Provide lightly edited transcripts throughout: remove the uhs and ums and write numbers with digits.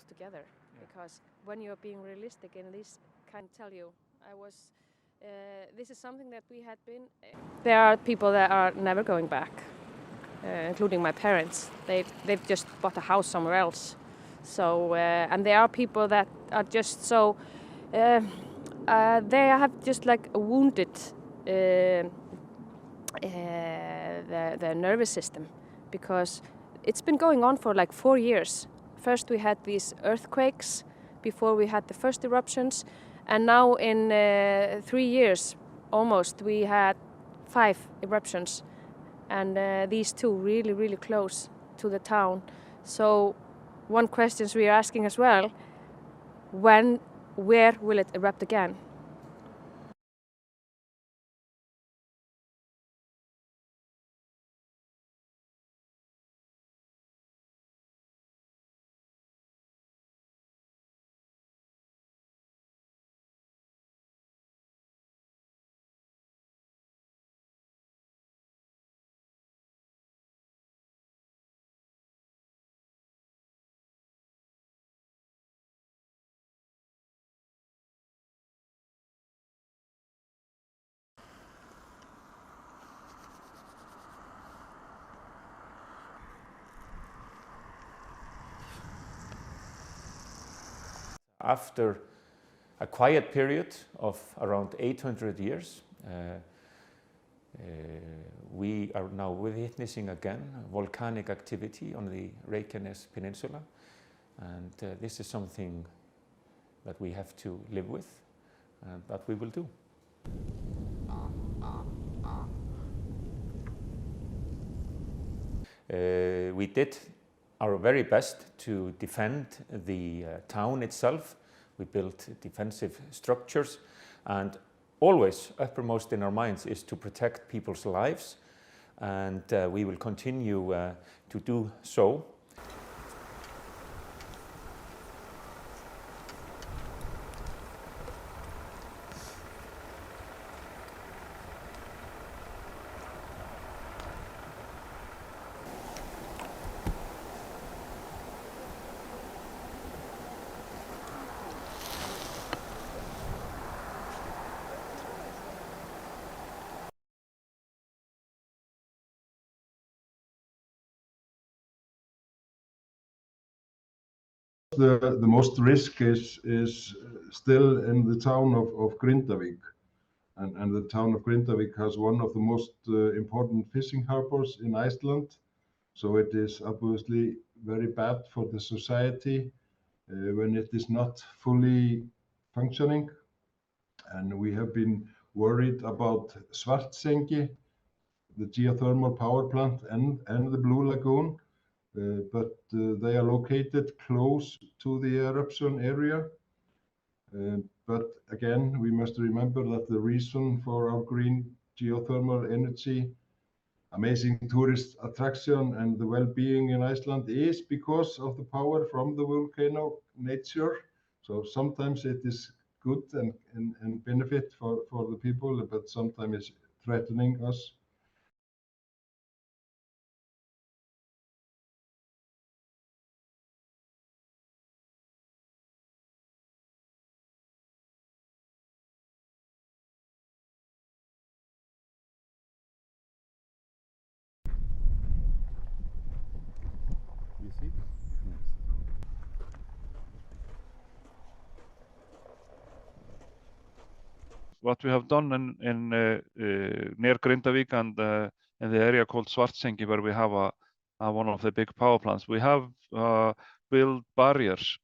together, because when you're being realistic in this, can tell you, this is something that we had been. There are people that are never going back, including my parents. They've just bought a house somewhere else. So and there are people that are just so they have just like wounded their nervous system, because it's been going on for like 4 years. First we had these earthquakes before we had the first eruptions, and now in 3 years almost we had 5 eruptions, and these 2 really, really close to the town. So one question we are asking as well, where will it erupt again? After a quiet period of around 800 years, we are now witnessing again volcanic activity on the Reykjavik Peninsula, and this is something that we have to live with and that we will do. We did our very best to defend the town itself. We built defensive structures, and always uppermost in our minds is to protect people's lives, and we will continue to do so. The most risk is still in the town of Grindavik, and the town of Grindavik has one of the most important fishing harbors in Iceland. So it is obviously very bad for the society when it is not fully functioning. And we have been worried about Svartsengi, the geothermal power plant, and the Blue Lagoon. But they are located close to the eruption area. But again, we must remember that the reason for our green geothermal energy, amazing tourist attraction, and the well-being in Iceland is because of the power from the volcano nature. So sometimes it is good and benefit for the people, but sometimes it's threatening us. You see? What we have done in near Grindavik and in the area called Svartsengi, where we have one of the big power plants, we have built barriers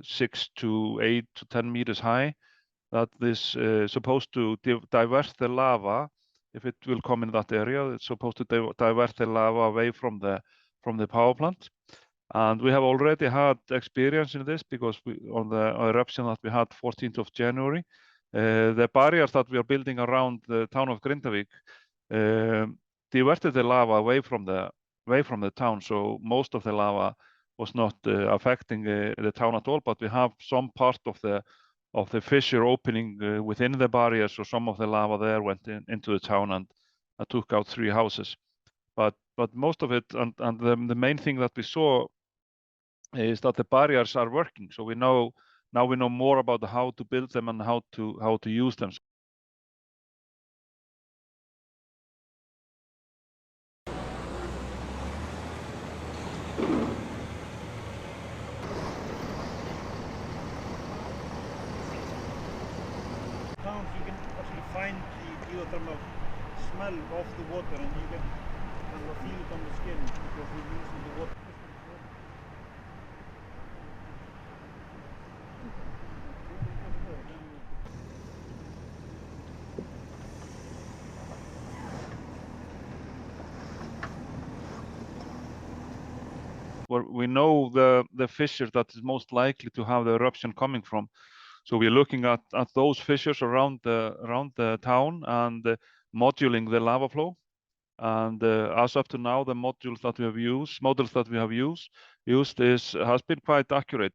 6 to 8 to 10 meters high, that is supposed to divert the lava. If it will come in that area, it's supposed to divert the lava away from the power plant. And we have already had experience in this, because on the eruption that we had 14th of January, the barriers that we are building around the town of Grindavik diverted the lava away from the town. So most of the lava was not affecting the town at all, but we have some part of the fissure opening within the barrier, so some of the lava there went into the town and took out 3 houses. But most of it, and the main thing that we saw is that the barriers are working. So we know more about how to build them and how to use them. You can actually find the geothermal smell of the water, and you can kind of feel it on the skin because we're using the water. Where we know the fissure that is most likely to have the eruption coming from. So we're looking at those fissures around the town and modeling the lava flow. And as up to now, the models that we have used has been quite accurate.